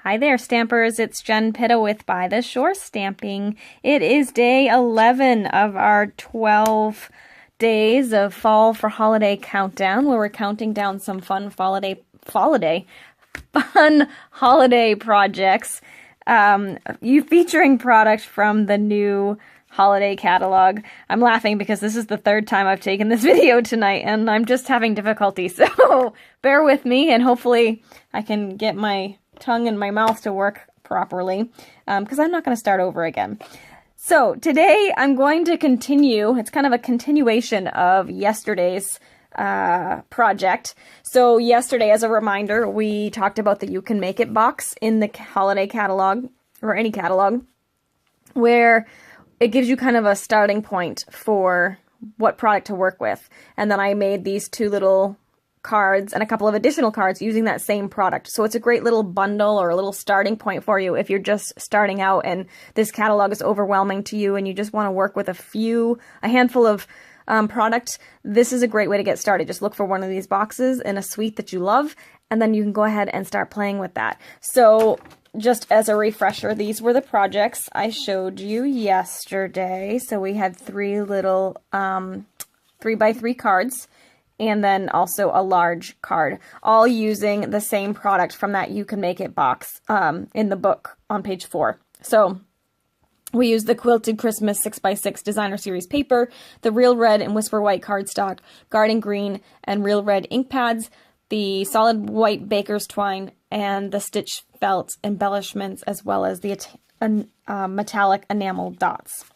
Hi there, Stampers. It's Jen Pitta with By the Shore Stamping. It is day 11 of our 12 days of Fall for Holiday countdown, where we're counting down some fun holiday projects. You featuring product from the new holiday catalog. I'm laughing because this is the third time I've taken this video tonight, and I'm just having difficulty. So bear with me, and hopefully I can get my tongue and my mouth to work properly, because I'm not going to start over again. So today I'm going to continue. It's kind of a continuation of yesterday's project. So yesterday, as a reminder, we talked about the You Can Make It box in the holiday catalog, or any catalog, where it gives you kind of a starting point for what product to work with. And then I made these two little cards and a couple of additional cards using that same product. So it's a great little bundle or a little starting point for you if you're just starting out and this catalog is overwhelming to you and you just want to work with a handful of product. This is a great way to get started. Just look for one of these boxes in a suite that you love, and then you can go ahead and start playing with that. So just as a refresher, these were the projects I showed you yesterday. So we had three little 3x3 cards, and then also a large card, all using the same product from that You Can Make It box in the book on page 4. So we used the Quilted Christmas 6x6 Designer Series paper, the Real Red and Whisper White cardstock, Garden Green and Real Red ink pads, the solid white baker's twine, and the stitch felt embellishments, as well as the metallic enamel dots.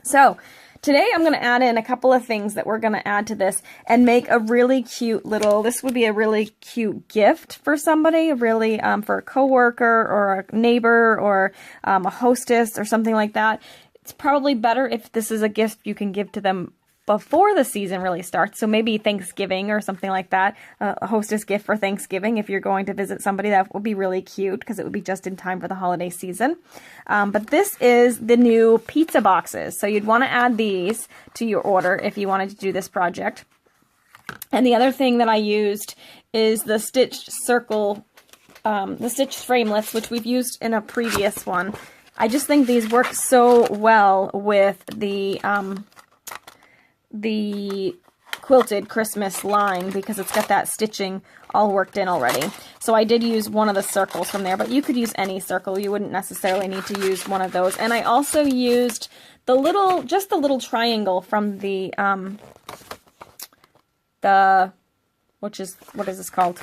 So today I'm going to add in a couple of things that we're going to add to this and make a really cute this would be a really cute gift for somebody, really for a coworker or a neighbor or a hostess or something like that. It's probably better if this is a gift you can give to them before the season really starts. So maybe Thanksgiving or something like that, a hostess gift for Thanksgiving. If you're going to visit somebody, that would be really cute because it would be just in time for the holiday season. But this is the new pizza boxes. So you'd want to add these to your order if you wanted to do this project. And the other thing that I used is the stitched circle, the stitched framelits, which we've used in a previous one. I just think these work so well with the Quilted Christmas line because it's got that stitching all worked in already. So I did use one of the circles from there, but you could use any circle. You wouldn't necessarily need to use one of those. And I also used the little triangle from what is this called?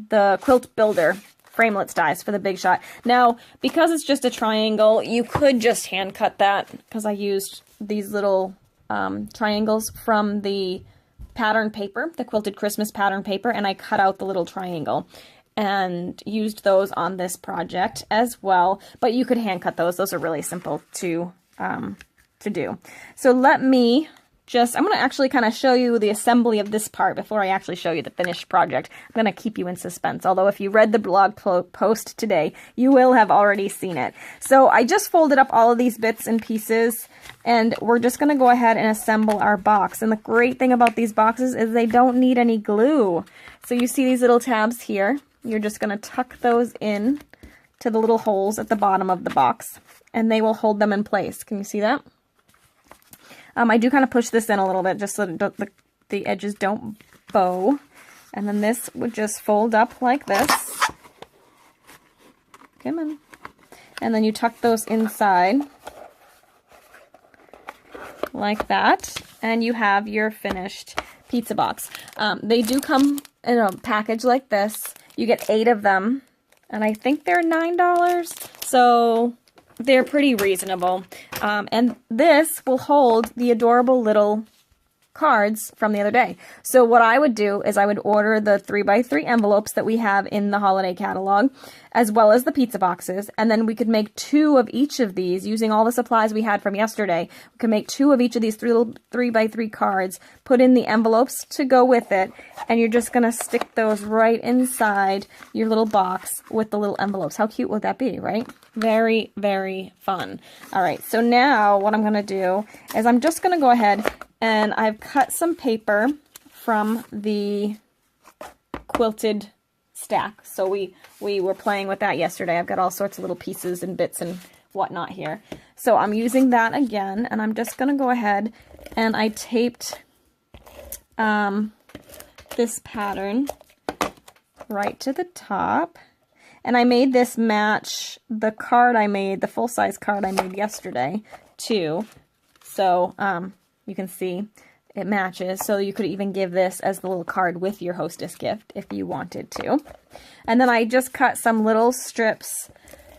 The Quilt Builder framelits dies for the Big Shot. Now, because it's just a triangle, you could just hand cut that, because I used these little triangles from the pattern paper, the Quilted Christmas pattern paper, and I cut out the little triangle and used those on this project as well. But you could hand cut those. Those are really simple to do. So I'm going to actually kind of show you the assembly of this part before I actually show you the finished project. I'm going to keep you in suspense, although if you read the blog post today, you will have already seen it. So I just folded up all of these bits and pieces, and we're just going to go ahead and assemble our box. And the great thing about these boxes is they don't need any glue. So you see these little tabs here. You're just going to tuck those in to the little holes at the bottom of the box, and they will hold them in place. Can you see that? I do kind of push this in a little bit just so that the edges don't bow. And then this would just fold up like this. Come on. And then you tuck those inside like that. And you have your finished pizza box. They do come in a package like this. You get 8 of them. And I think they're $9. So they're pretty reasonable. And this will hold the adorable little cards from the other day. So what I would do is I would order the 3x3 envelopes that we have in the holiday catalog, as well as the pizza boxes, and then we could make 2 of each of these using all the supplies we had from yesterday. We could make 2 of each of these little 3x3 cards, put in the envelopes to go with it, and you're just going to stick those right inside your little box with the little envelopes. How cute would that be, right? Very, very fun. All right, so now what I'm going to do is I'm just going to go ahead and I've cut some paper from the quilted stack. So we were playing with that yesterday. I've got all sorts of little pieces and bits and whatnot here. So I'm using that again, and I'm just going to go ahead and I taped this pattern right to the top. And I made this match the card I made, the full-size card I made yesterday, too. So you can see it matches. So you could even give this as the little card with your hostess gift if you wanted to. And then I just cut some little strips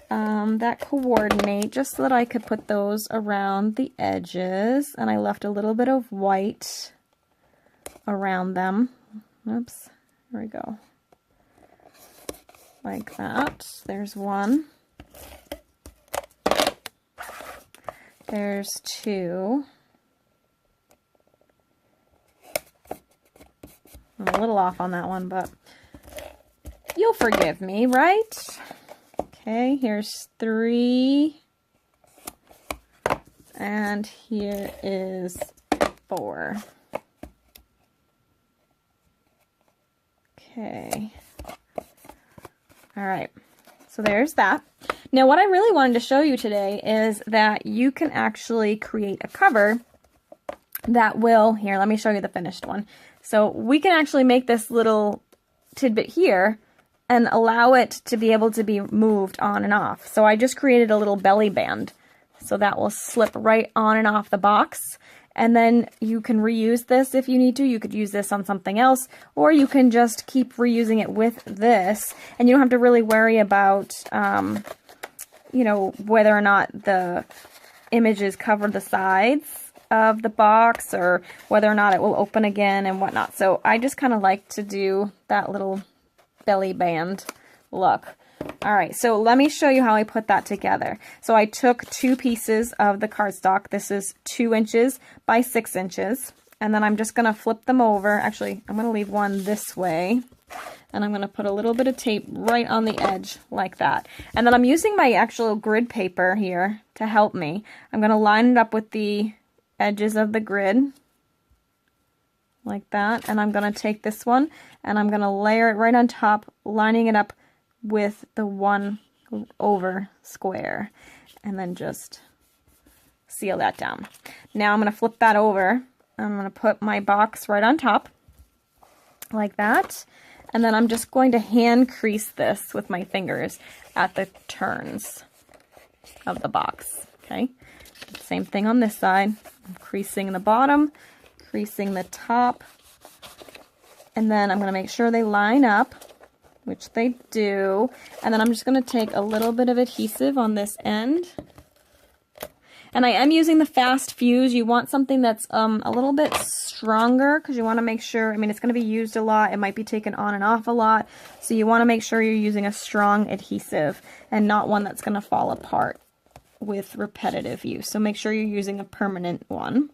that coordinate just so that I could put those around the edges. And I left a little bit of white around them. Oops, here we go. Like that. There's one. There's two. I'm a little off on that one, but you'll forgive me, right? Okay, here's three. And here is four. Okay. All right, so there's that. Now what I really wanted to show you today is that you can actually create a cover that will, here, let me show you the finished one. So we can actually make this little tidbit here and allow it to be able to be moved on and off. So I just created a little belly band. So that will slip right on and off the box. And then you can reuse this if you need to. You could use this on something else, or you can just keep reusing it with this, and you don't have to really worry about, you know, whether or not the images cover the sides of the box, or whether or not it will open again and whatnot. So I just kind of like to do that little belly band look. All right, so let me show you how I put that together. So I took two pieces of the cardstock. This is 2 inches by 6 inches. And then I'm just going to flip them over. Actually, I'm going to leave one this way. And I'm going to put a little bit of tape right on the edge like that. And then I'm using my actual grid paper here to help me. I'm going to line it up with the edges of the grid like that. And I'm going to take this one and I'm going to layer it right on top, lining it up with the one over square, and then just seal that down. Now I'm going to flip that over. I'm going to put my box right on top like that, and then I'm just going to hand crease this with my fingers at the turns of the box. Okay, same thing on this side. I'm creasing the bottom, creasing the top, and then I'm going to make sure they line up, which they do, and then I'm just going to take a little bit of adhesive on this end. And I am using the fast fuse. You want something that's a little bit stronger, because you want to make sure, I mean, it's going to be used a lot. It might be taken on and off a lot, so you want to make sure you're using a strong adhesive and not one that's going to fall apart with repetitive use. So make sure you're using a permanent one.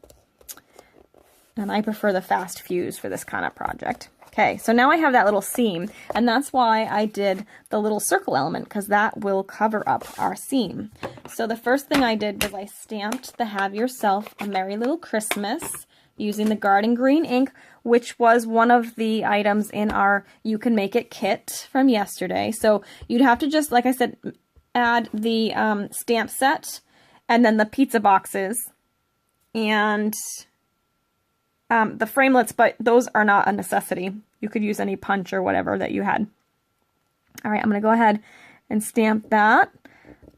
And I prefer the fast fuse for this kind of project. Okay, so now I have that little seam, and that's why I did the little circle element, because that will cover up our seam. So the first thing I did was I stamped the Have Yourself a Merry Little Christmas using the Garden Green ink, which was one of the items in our You Can Make It kit from yesterday. So you'd have to just, like I said, add the stamp set and then the pizza boxes and the framelits, but those are not a necessity. You could use any punch or whatever that you had. All right, I'm going to go ahead and stamp that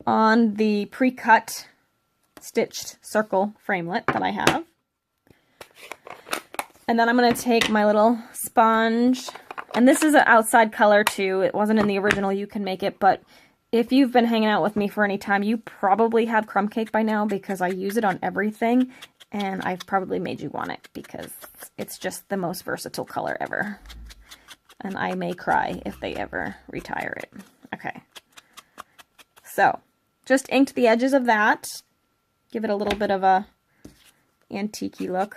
on the pre-cut stitched circle framelit that I have. And then I'm going to take my little sponge, and this is an outside color too. It wasn't in the original You Can Make It, but if you've been hanging out with me for any time, you probably have crumb cake by now, because I use it on everything. And I've probably made you want it because it's just the most versatile color ever. And I may cry if they ever retire it. Okay. So, just inked the edges of that. Give it a little bit of a antique-y look.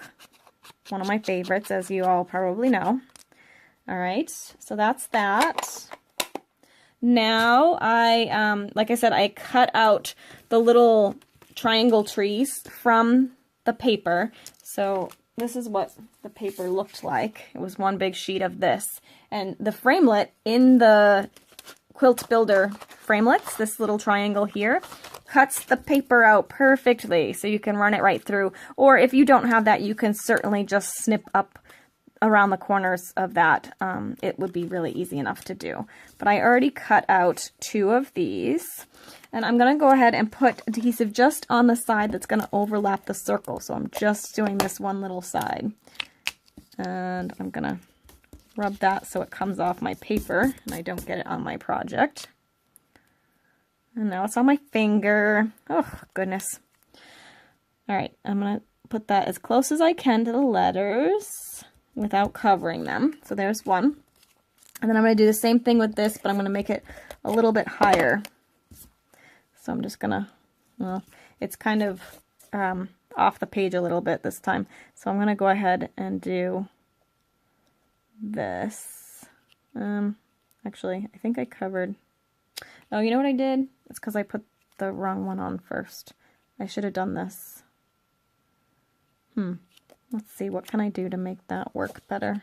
One of my favorites, as you all probably know. Alright, so that's that. Now, like I said, I cut out the little triangle trees from the paper. So this is what the paper looked like. It was one big sheet of this. And the framelit in the Quilt Builder framelits, this little triangle here, cuts the paper out perfectly, so you can run it right through. Or if you don't have that, you can certainly just snip up around the corners of that. It would be really easy enough to do. But I already cut out 2 of these, and I'm going to go ahead and put adhesive just on the side that's going to overlap the circle. So I'm just doing this one little side, and I'm going to rub that so it comes off my paper and I don't get it on my project. And now it's on my finger. Oh, goodness. All right, I'm going to put that as close as I can to the letters without covering them. So there's one. And then I'm going to do the same thing with this, but I'm going to make it a little bit higher. So I'm just going to, well, it's kind of off the page a little bit this time. So I'm going to go ahead and do this. Actually, I think I covered. Oh, you know what I did? It's because I put the wrong one on first. I should have done this. Let's see, what can I do to make that work better?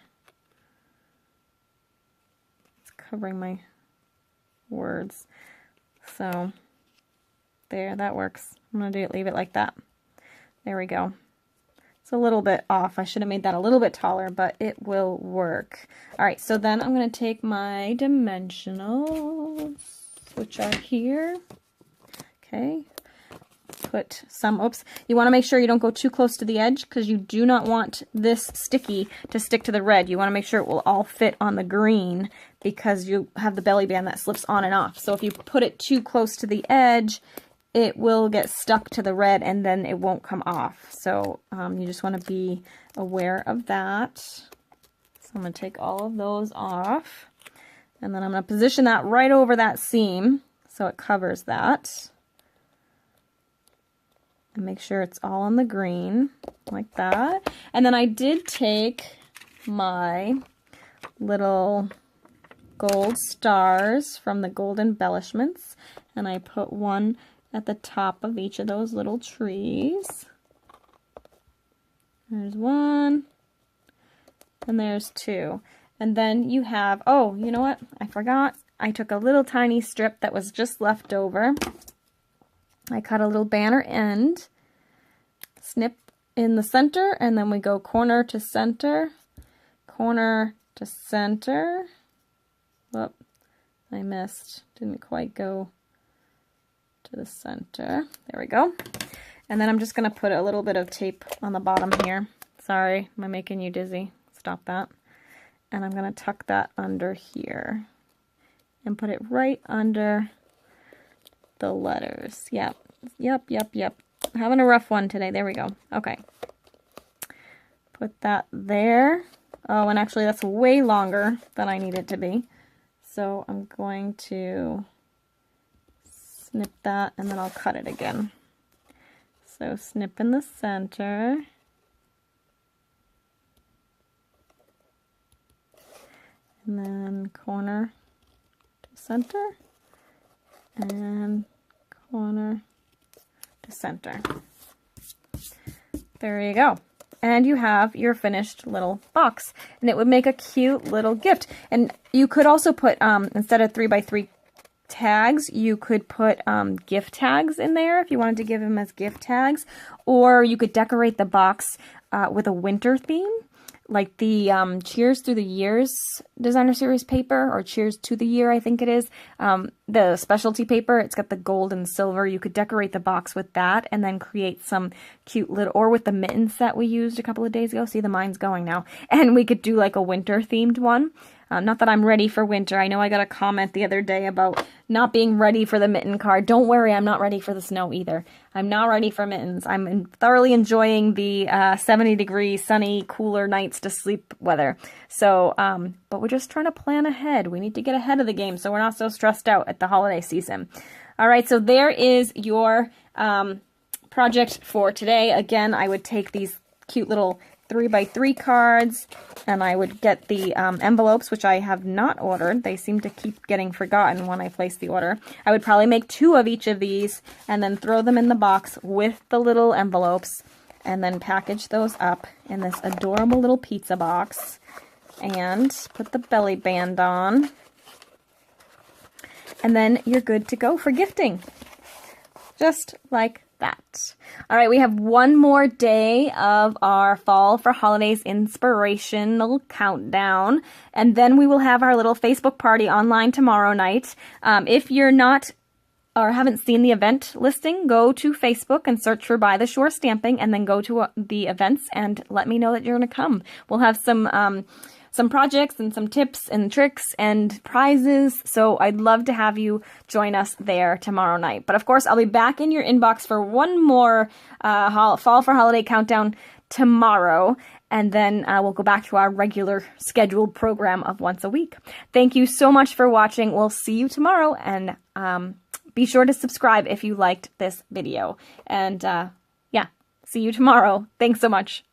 It's covering my words. So, there, that works. I'm going to leave it like that. There we go. It's a little bit off. I should have made that a little bit taller, but it will work. All right, so then I'm going to take my dimensionals, which are here. Okay. Put some, oops, you want to make sure you don't go too close to the edge because you do not want this sticky to stick to the red. You want to make sure it will all fit on the green because you have the belly band that slips on and off. So if you put it too close to the edge, it will get stuck to the red and then it won't come off. So you just want to be aware of that. So I'm going to take all of those off, and then I'm going to position that right over that seam so it covers that. And make sure it's all on the green, like that. And then I did take my little gold stars from the gold embellishments, and I put one at the top of each of those little trees. There's one, and there's 2. And then you have, oh, you know what? I forgot. I took a little tiny strip that was just left over. I cut a little banner end, snip in the center, and then we go corner to center, corner to center. Whoop, I missed. Didn't quite go to the center. There we go. And then I'm just going to put a little bit of tape on the bottom here. Sorry, am I making you dizzy? Stop that. And I'm going to tuck that under here and put it right under the letters. Yep. Having a rough one today. There we go. Okay. Put that there. Oh, and actually that's way longer than I need it to be. So I'm going to snip that and then I'll cut it again. So snip in the center. And then corner to center. And corner to center. There you go. And you have your finished little box. And it would make a cute little gift. And you could also put, instead of 3x3 tags, you could put gift tags in there if you wanted to give them as gift tags. Or you could decorate the box with a winter theme. Like the Cheers Through the Years designer series paper, or Cheers to the Year, I think it is. The specialty paper, it's got the gold and silver. You could decorate the box with that and then create some cute little, or with the mittens that we used a couple of days ago. See, the mind's going now. And we could do like a winter themed one. Not that I'm ready for winter. I know I got a comment the other day about not being ready for the mitten card. Don't worry, I'm not ready for the snow either. I'm not ready for mittens. I'm thoroughly enjoying the 70-degree, sunny, cooler nights to sleep weather. So, but we're just trying to plan ahead. We need to get ahead of the game so we're not so stressed out at the holiday season. All right, so there is your project for today. Again, I would take these cute little 3x3 cards, and I would get the envelopes, which I have not ordered. They seem to keep getting forgotten when I place the order. I would probably make 2 of each of these and then throw them in the box with the little envelopes and then package those up in this adorable little pizza box and put the belly band on. And then you're good to go for gifting. Just like that. All right, we have one more day of our Fall for Holidays inspirational countdown, and then we will have our little Facebook party online tomorrow night. If you're not or haven't seen the event listing, go to Facebook and search for By the Shore Stamping, and then go to the events and let me know that you're going to come. We'll have some projects and some tips and tricks and prizes, so I'd love to have you join us there tomorrow night. But of course, I'll be back in your inbox for one more Fall for Holiday countdown tomorrow, and then we'll go back to our regular scheduled program of once a week. Thank you so much for watching. We'll see you tomorrow, and be sure to subscribe if you liked this video. And yeah, see you tomorrow. Thanks so much.